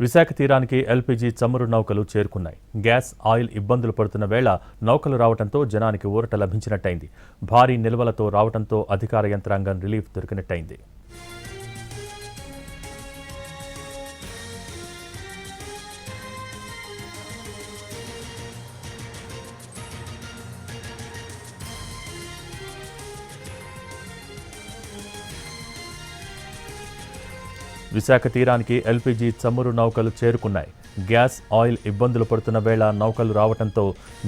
విశాఖ తీరానికి ఎల్పీజీ చమురు నౌకలు చేరుకున్నాయి. గ్యాస్, ఆయిల్ ఇబ్బందులు పడుతున్న వేళ నౌకలు రావడంతో జనానికి ఊరట లభించినట్టయింది. భారీ నిల్వలతో రావడంతో అధికార యంత్రాంగం రిలీఫ్ దొరికినట్టయింది. విశాఖ తీరానికి ఎల్పీజీ చమురు నౌకలు చేరుకున్నాయి. గ్యాస్, ఆయిల్ ఇబ్బందులు పడుతున్న వేళ నౌకలు రావడంతో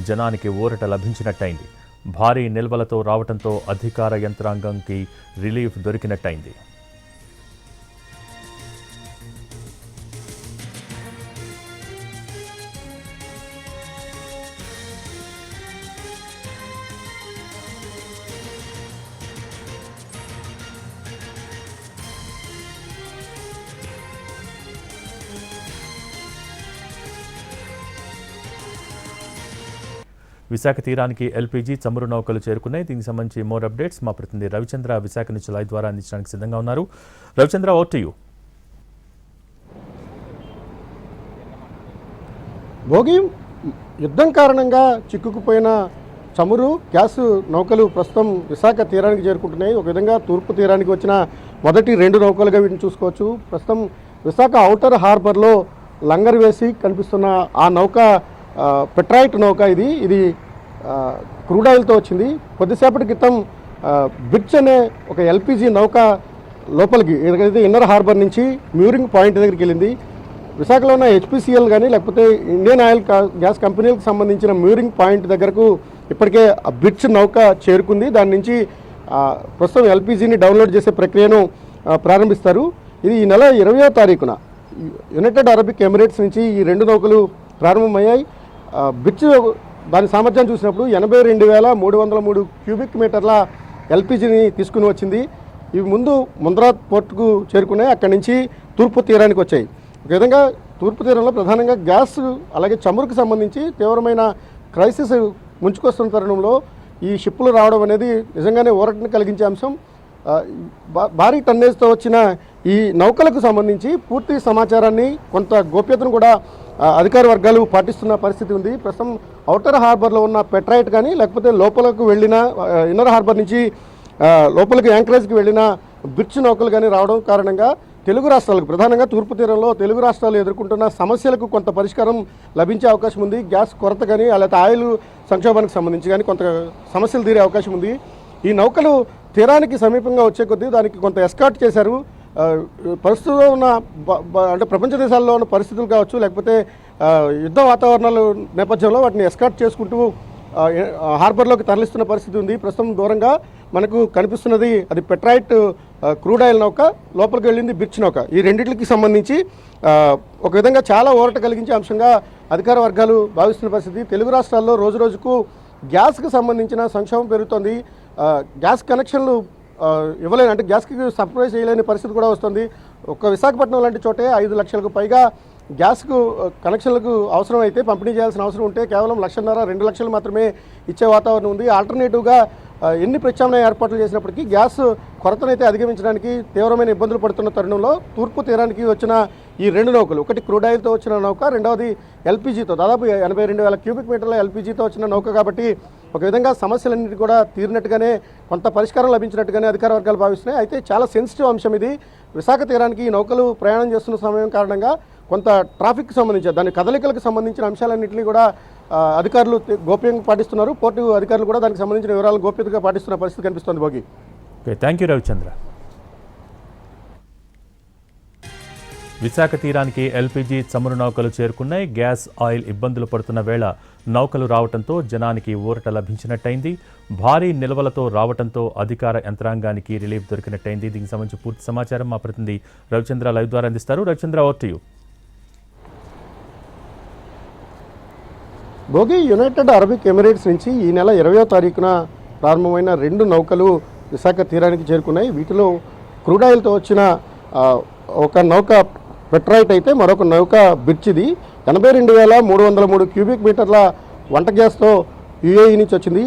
జనానికి ఊరట లభించినట్టయింది. భారీ నిల్వలతో రావడంతో అధికార యంత్రాంగంకి రిలీఫ్ దొరికినట్టయింది. విశాఖ తీరానికి ఎల్పీజీ చమురు నౌకలు చేరుకున్నాయి. దీనికి సంబంధించి మోర్ అప్డేట్స్ మా ప్రతినిధి రవిచంద్ర విశాఖ నుంచి లైవ్ ద్వారా అందించడానికి సిద్ధంగా ఉన్నారు. Ravichandra, over to you. Bhogi యుద్ధం కారణంగా చిక్కుకుపోయిన చమురు, గ్యాస్ నౌకలు ప్రస్తుతం విశాఖ తీరానికి చేరుకుంటున్నాయి. ఒక విధంగా తూర్పు తీరానికి వచ్చిన మొదటి 2 నౌకలుగా వీటిని చూసుకోవచ్చు. ప్రస్తుతం విశాఖ ఔటర్ హార్బర్లో లంగర్ వేసి కనిపిస్తున్న ఆ నౌక పెట్రాయిట్ నౌక. ఇది క్రూడ్ ఆయిల్తో వచ్చింది. కొద్దిసేపటి క్రితం బిర్చ్ అనే ఒక ఎల్పీజీ నౌక లోపలికి ఏదైతే ఇన్నర్ హార్బర్ నుంచి మ్యూరింగ్ పాయింట్ దగ్గరికి వెళ్ళింది. విశాఖలో ఉన్న హెచ్పిసిఎల్ కానీ లేకపోతే ఇండియన్ ఆయిల్ గ్యాస్ కంపెనీలకు సంబంధించిన మ్యూరింగ్ పాయింట్ దగ్గరకు ఇప్పటికే బిర్చ్ నౌక చేరుకుంది. దాని నుంచి ప్రస్తుతం ఎల్పీజీని డౌన్లోడ్ చేసే ప్రక్రియను ప్రారంభిస్తారు. ఇది ఈ నెల 20వ తారీఖున యునైటెడ్ అరబిక్ ఎమిరేట్స్ నుంచి ఈ 2 నౌకలు ప్రారంభమయ్యాయి. బిర్చ్ దాని సామర్థ్యం చూసినప్పుడు 82,303 క్యూబిక్ మీటర్ల ఎల్పీజీని తీసుకుని వచ్చింది. ఇవి ముందు ముంద్రా పోర్టుకు చేరుకున్నాయి. అక్కడి నుంచి తూర్పు తీరానికి వచ్చాయి. ఒక విధంగా తూర్పు తీరంలో ప్రధానంగా గ్యాస్ అలాగే చమురుకు సంబంధించి తీవ్రమైన క్రైసిస్ ముంచుకొస్తున్న తరుణంలో ఈ షిప్పులు రావడం అనేది నిజంగానే ఊరటను కలిగించే అంశం. భారీ టన్నేజ్తో వచ్చిన ఈ నౌకలకు సంబంధించి పూర్తి సమాచారాన్ని, కొంత గోప్యతను కూడా అధికార వర్గాలు పాటిస్తున్న పరిస్థితి ఉంది. ప్రస్తుతం ఔటర్ హార్బర్లో ఉన్న పెట్రాయిట్ కానీ లేకపోతే లోపలకు వెళ్ళిన ఇన్నర్ హార్బర్ నుంచి లోపలికి యాంకరేజ్కి వెళ్ళిన బిర్చ్ నౌకలు కానీ రావడం కారణంగా తెలుగు రాష్ట్రాలకు, ప్రధానంగా తూర్పు తీరంలో తెలుగు రాష్ట్రాలు ఎదుర్కొంటున్న సమస్యలకు కొంత పరిష్కారం లభించే అవకాశం ఉంది. గ్యాస్ కొరత కానీ లేకపోతే ఆయిల్ సంక్షోభానికి సంబంధించి కానీ కొంత సమస్యలు తీరే అవకాశం ఉంది. ఈ నౌకలు తీరానికి సమీపంగా వచ్చే కొద్దీ దానికి కొంత ఎస్కార్ట్ చేశారు. పరిస్థితుల్లో ఉన్న అంటే ప్రపంచ దేశాల్లో ఉన్న పరిస్థితులు కావచ్చు, లేకపోతే యుద్ధ వాతావరణాల నేపథ్యంలో వాటిని ఎస్కార్ట్ చేసుకుంటూ హార్బర్లోకి తరలిస్తున్న పరిస్థితి ఉంది. ప్రస్తుతం దూరంగా మనకు కనిపిస్తున్నది అది పెట్రాయిట్ క్రూడ్ ఆయిల్ నౌక, లోపలికి వెళ్ళింది బిర్చ్ నౌక. ఈ రెండింటికి సంబంధించి ఒక విధంగా చాలా ఊరట కలిగించే అంశంగా అధికార వర్గాలు భావిస్తున్న పరిస్థితి. తెలుగు రాష్ట్రాల్లో రోజు రోజుకు గ్యాస్కి సంబంధించిన సంక్షోభం పెరుగుతోంది. గ్యాస్ కనెక్షన్లు ఇవ్వలేని, అంటే గ్యాస్కి సప్లై చేయలేని పరిస్థితి కూడా వస్తుంది. ఒక విశాఖపట్నం లాంటి చోటే 5 లక్షలకు పైగా గ్యాస్కు కనెక్షన్లకు అవసరం అయితే, పంపిణీ చేయాల్సిన అవసరం ఉంటే కేవలం 1,50,000, 2 లక్షలు మాత్రమే ఇచ్చే వాతావరణం ఉంది. ఆల్టర్నేటివ్గా ఎన్ని ప్రత్యామ్నాయ ఏర్పాట్లు చేసినప్పటికీ గ్యాస్ కొరతనైతే అధిగమించడానికి తీవ్రమైన ఇబ్బందులు పడుతున్న తరుణంలో తూర్పు తీరానికి వచ్చిన ఈ 2 నౌకలు, ఒకటి క్రూడ్ ఆయిల్తో వచ్చిన నౌక, రెండవది ఎల్పీజీతో దాదాపు 82,000 క్యూబిక్ మీటర్ల ఎల్పీజీతో వచ్చిన నౌక. కాబట్టి ఒక విధంగా సమస్యలన్నిటి కూడా తీరినట్టుగానే, కొంత పరిష్కారం లభించినట్టుగానే అధికార వర్గాలు భావిస్తున్నాయి. అయితే చాలా సెన్సిటివ్ అంశం ఇది. విశాఖ తీరానికి ఈ నౌకలు ప్రయాణం చేస్తున్న సమయం కారణంగా కొంత ట్రాఫిక్కి సంబంధించి, దాని కదలికలకు సంబంధించిన అంశాలన్నింటినీ కూడా అధికారులు గోప్యంగా పాటిస్తున్నారు. పోర్టు అధికారులు కూడా దానికి సంబంధించిన వివరాలు గోప్యతగా పాటిస్తున్న పరిస్థితి కనిపిస్తుంది. Bhogi, thank you Ravichandra. విశాఖ తీరానికి ఎల్పీజీ చమురు నౌకలు చేరుకున్నాయి. గ్యాస్, ఆయిల్ ఇబ్బందులు పడుతున్న వేళ నౌకలు రావడంతో జనానికి ఊరట లభించినట్టయింది. భారీ నిల్వలతో రావడంతో అధికార యంత్రాంగానికి రిలీఫ్ దొరికినట్టయింది. దీనికి సంబంధించి పూర్తి సమాచారం మా ప్రతినిధి రవిచంద్ర లైవ్ ద్వారా అందిస్తారు. Ravichandra, over to you. Bhogi United Arabic Emirates నుంచి ఈ నెల 20వ తారీఖున ప్రారంభమైన 2 నౌకలు విశాఖ తీరానికి చేరుకున్నాయి. వీటిలో క్రూడ్ ఆయిల్తో వచ్చిన ఒక నౌక పెట్రాయిట్ అయితే మరొక నౌక బిర్చిది. 82,303 క్యూబిక్ మీటర్ల వంట గ్యాస్తో యుఏఈ నుంచి వచ్చింది.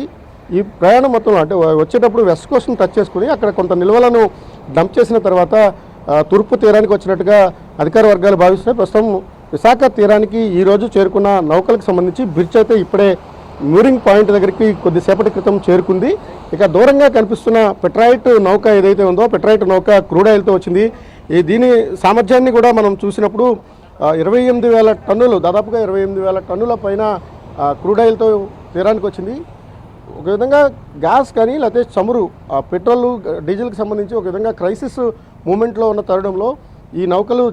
ఈ ప్రయాణం మొత్తం అంటే వచ్చేటప్పుడు వెస్ట్ కోస్ట్ని టచ్ చేసుకుని అక్కడ కొంత నిల్వలను డంప్ చేసిన తర్వాత తూర్పు తీరానికి వచ్చినట్టుగా అధికార వర్గాలు భావిస్తున్నాయి. ప్రస్తుతం విశాఖ తీరానికి ఈరోజు చేరుకున్న నౌకలకు సంబంధించి బ్రిడ్జ్ అయితే ఇప్పుడే మూరింగ్ పాయింట్ దగ్గరికి కొద్దిసేపటి క్రితం చేరుకుంది. ఇక దూరంగా కనిపిస్తున్న పెట్రాయిట్ నౌక ఏదైతే ఉందో పెట్రాయిట్ నౌక క్రూడ్ ఆయిల్తో వచ్చింది. దీని సామర్థ్యాన్ని కూడా మనం చూసినప్పుడు 28,000 టన్నులు, దాదాపుగా 28,000 టన్నుల పైన క్రూడ్ ఆయిల్తో తీరానికి వచ్చింది. ఒక విధంగా గ్యాస్ కానీ లేకపోతే చమురు, పెట్రోల్ డీజిల్కి సంబంధించి ఒక విధంగా క్రైసిస్ మూమెంట్లో ఉన్న తరుణంలో ఈ నౌకలు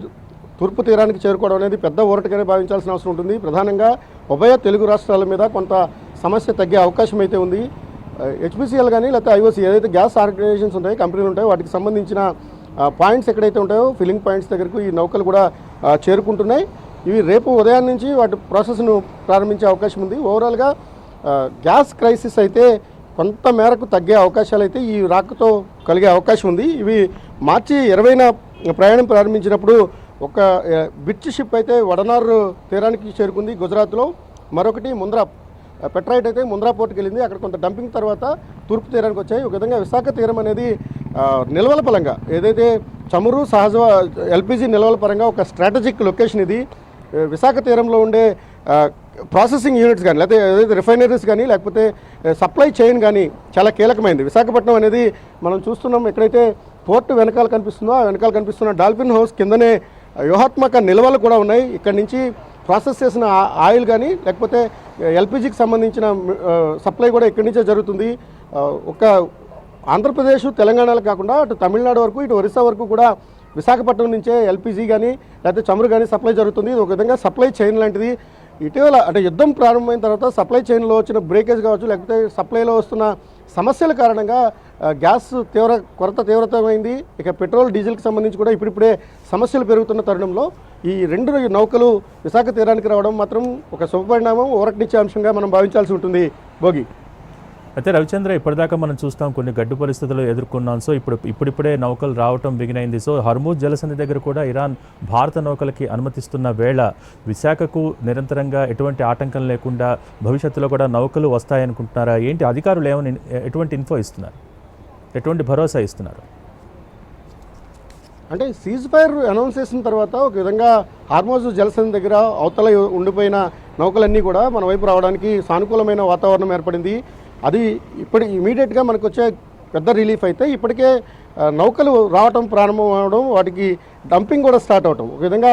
తూర్పు తీరానికి చేరుకోవడం అనేది పెద్ద ఊరటగానే భావించాల్సిన అవసరం ఉంటుంది. ప్రధానంగా ఉభయ తెలుగు రాష్ట్రాల మీద కొంత సమస్య తగ్గే అవకాశం అయితే ఉంది. హెచ్పిసిఎల్ కానీ లేకపోతే ఐఓసి ఏదైతే గ్యాస్ ఆర్గనైజేషన్స్ ఉంటాయో, కంపెనీలు ఉంటాయో, వాటికి సంబంధించిన పాయింట్స్ ఎక్కడైతే ఉంటాయో ఫిల్లింగ్ పాయింట్స్ దగ్గరకు ఈ నౌకలు కూడా చేరుకుంటున్నాయి. ఇవి రేపు ఉదయం నుంచి వాటి ప్రాసెస్ను ప్రారంభించే అవకాశం ఉంది. ఓవరాల్గా గ్యాస్ క్రైసిస్ అయితే కొంత మేరకు తగ్గే అవకాశాలు అయితే ఈ రాకతో కలిగే అవకాశం ఉంది. ఇవి మార్చి 20న ప్రయాణం ప్రారంభించినప్పుడు ఒక బిట్ షిప్ అయితే వడనార్ తీరానికి చేరుకుంది గుజరాత్లో. మరొకటి ముంద్రా పెట్రాయిట్ అయితే ముంద్రా పోర్టుకి వెళ్ళింది. అక్కడ కొంత డంపింగ్ తర్వాత తూర్పు తీరానికి వచ్చాయి. ఒక విధంగా విశాఖ తీరం అనేది నిల్వల పరంగా ఏదైతే చమురు, సహజ ఎల్పిజి నిల్వల పరంగా ఒక స్ట్రాటజిక్ లొకేషన్ ఇది. విశాఖ తీరంలో ఉండే ప్రాసెసింగ్ యూనిట్స్ కానీ లేకపోతే ఏదైతే రిఫైనరీస్ కానీ లేకపోతే సప్లై చైన్ కానీ చాలా కీలకమైంది. విశాఖపట్నం అనేది మనం చూస్తున్నాం, ఎక్కడైతే పోర్టు వెనకాల కనిపిస్తుందో ఆ వెనకాల కనిపిస్తున్న డాల్ఫిన్ హౌస్ కిందనే వ్యూహాత్మక నిల్వలు కూడా ఉన్నాయి. ఇక్కడ నుంచి ప్రాసెస్ చేసిన ఆయిల్ కానీ లేకపోతే ఎల్పిజికి సంబంధించిన సప్లై కూడా ఇక్కడి నుంచే జరుగుతుంది. ఒక ఆంధ్రప్రదేశ్, తెలంగాణలో కాకుండా అటు తమిళనాడు వరకు, ఇటు ఒరిస్సా వరకు కూడా విశాఖపట్నం నుంచే ఎల్పిజి కానీ లేకపోతే చమురు కానీ సప్లై జరుగుతుంది. ఇది ఒక విధంగా సప్లై చైన్ లాంటిది. ఇటీవల అంటే యుద్ధం ప్రారంభమైన తర్వాత సప్లై చైన్లో వచ్చిన బ్రేకేజ్ కావచ్చు, లేకపోతే సప్లైలో వస్తున్న సమస్యల కారణంగా గ్యాస్ కొరత తీవ్రతమైంది. ఇక పెట్రోల్, డీజిల్కి సంబంధించి కూడా ఇప్పుడిప్పుడే సమస్యలు పెరుగుతున్న తరుణంలో ఈ రెండు నౌకలు విశాఖ తీరానికి రావడం మాత్రం ఒక శుభపరిణామం, ఊరటనిచ్చే అంశంగా మనం భావించాల్సి ఉంటుంది. భోగి అయితే రవిచంద్ర, ఇప్పటిదాకా మనం చూస్తాం కొన్ని గడ్డు పరిస్థితులు ఎదుర్కొన్నాం. సో ఇప్పుడిప్పుడే నౌకలు రావటం బిగినైంది. సో హర్మూజ్ జలసంధి దగ్గర కూడా ఇరాన్ భారత నౌకలకి అనుమతిస్తున్న వేళ విశాఖకు నిరంతరంగా ఎటువంటి ఆటంకం లేకుండా భవిష్యత్తులో కూడా నౌకలు వస్తాయనుకుంటున్నారా? ఏంటి అధికారులు ఎటువంటి ఇన్ఫో ఇస్తున్నారు, ఎటువంటి భరోసా ఇస్తున్నారు? అంటే సీజ్ ఫైర్ అనౌన్స్ చేసిన తర్వాత ఒక విధంగా హార్మోజ్ జలసంధి దగ్గర అవతల ఉండిపోయిన నౌకలన్నీ కూడా మన వైపు రావడానికి సానుకూలమైన వాతావరణం ఏర్పడింది. అది ఇప్పుడు ఇమీడియట్గా మనకు వచ్చే పెద్ద రిలీఫ్ అయితే ఇప్పటికే నౌకలు రావటం ప్రారంభం అవడం, వాటికి డంపింగ్ కూడా స్టార్ట్ అవటం. ఒక విధంగా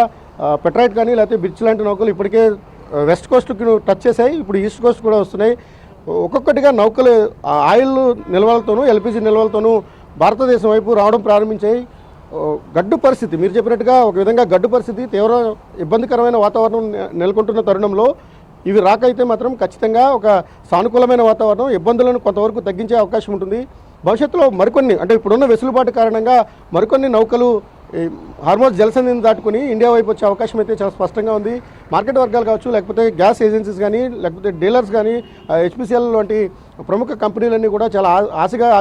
పెట్రాయిట్ కానీ లేకపోతే బిర్చ్ లాంటి నౌకలు ఇప్పటికే వెస్ట్ కోస్ట్కి టచ్ చేశాయి, ఇప్పుడు ఈస్ట్ కోస్ట్ కూడా వస్తున్నాయి. ఒక్కొక్కటిగా నౌకలు ఆయిల్ నిల్వలతోనూ ఎల్పిజి నిల్వలతోనూ భారతదేశం వైపు రావడం ప్రారంభించాయి. గడ్డు పరిస్థితి మీరు చెప్పినట్టుగా ఒక విధంగా గడ్డు పరిస్థితి, తీవ్ర ఇబ్బందికరమైన వాతావరణం నెలకొంటున్న తరుణంలో ఇవి రాకైతే మాత్రం ఖచ్చితంగా ఒక సానుకూలమైన వాతావరణం, ఇబ్బందులను కొంతవరకు తగ్గించే అవకాశం ఉంటుంది. భవిష్యత్తులో మరికొన్ని అంటే ఇప్పుడున్న వెసులుబాటు కారణంగా మరికొన్ని నౌకలు హార్మోజ్ జలసంధిని దాటుకుని ఇండియా వైపు వచ్చే అవకాశం అయితే చాలా స్పష్టంగా ఉంది. మార్కెట్ వర్గాలు కావచ్చు, లేకపోతే గ్యాస్ ఏజెన్సీస్ కానీ లేకపోతే డీలర్స్ కానీ హెచ్పిసిఎల్ వంటి ప్రముఖ కంపెనీలన్నీ కూడా చాలా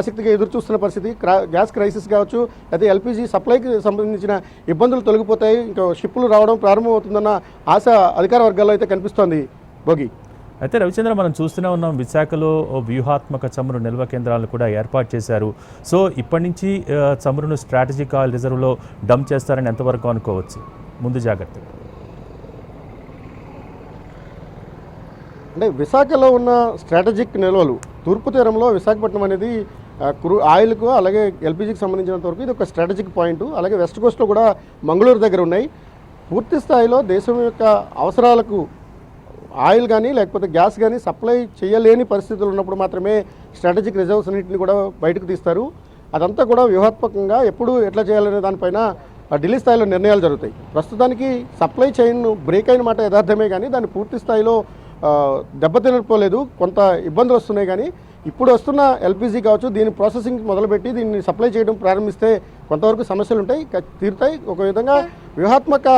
ఆసక్తిగా ఎదురు చూస్తున్న పరిస్థితి. గ్యాస్ క్రైసిస్ కావచ్చు, అయితే ఎల్పిజి సప్లైకి సంబంధించిన ఇబ్బందులు తొలగిపోతాయి, ఇంకా షిప్పులు రావడం ప్రారంభమవుతుందన్న ఆశ అధికార వర్గాల్లో అయితే కనిపిస్తోంది. భోగి అయితే రవిచంద్ర, మనం చూస్తూనే ఉన్నాం విశాఖలో వ్యూహాత్మక చమురు నిల్వ కేంద్రాలను కూడా ఏర్పాటు చేశారు. సో ఇప్పటి నుంచి చమురును స్ట్రాటజిక్ ఆయిల్ రిజర్వ్లో డంప్ చేస్తారని ఎంతవరకు అనుకోవచ్చు ముందు జాగ్రత్త? అంటే విశాఖలో ఉన్న స్ట్రాటజిక్ నిల్వలు తూర్పు తీరంలో విశాఖపట్నం అనేది ఆయిల్కు అలాగే ఎల్పిజికి సంబంధించినంత వరకు ఇది ఒక స్ట్రాటజిక్ పాయింట్. అలాగే వెస్ట్ కోస్ట్లో కూడా మంగళూరు దగ్గర ఉన్నాయి. పూర్తి స్థాయిలో దేశం యొక్క అవసరాలకు ఆయిల్ కానీ లేకపోతే గ్యాస్ కానీ సప్లై చేయలేని పరిస్థితులు ఉన్నప్పుడు మాత్రమే స్ట్రాటజిక్ రిజర్వ్స్ అన్నింటిని కూడా బయటకు తీస్తారు. అదంతా కూడా వ్యూహాత్మకంగా ఎప్పుడు ఎట్లా చేయాలనే దానిపైన ఢిల్లీ స్థాయిలో నిర్ణయాలు జరుగుతాయి. ప్రస్తుతానికి సప్లై చైన్ బ్రేక్ అయిన మాట యథార్థమే, కానీ దాన్ని పూర్తి స్థాయిలో దెబ్బతినకపోలేదు, కొంత ఇబ్బందులు వస్తున్నాయి. కానీ ఇప్పుడు వస్తున్న ఎల్పిజి కావచ్చు, దీని ప్రాసెసింగ్ మొదలుపెట్టి దీన్ని సప్లై చేయడం ప్రారంభిస్తే కొంతవరకు సమస్యలు ఉంటాయి, తీరుతాయి. ఒక విధంగా వ్యూహాత్మక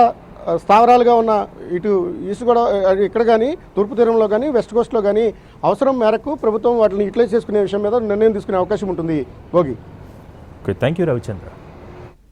స్థావరాలుగా ఉన్న ఇటు ఈస్ట్ కూడా ఇక్కడ కానీ తూర్పు తీరంలో కానీ వెస్ట్ కోస్ట్లో కానీ అవసరం మేరకు ప్రభుత్వం వాటిని యూటిలైజ్ చేసుకునే విషయం మీద నిర్ణయం తీసుకునే అవకాశం ఉంటుంది. Bhogi okay, thank you Ravichandra.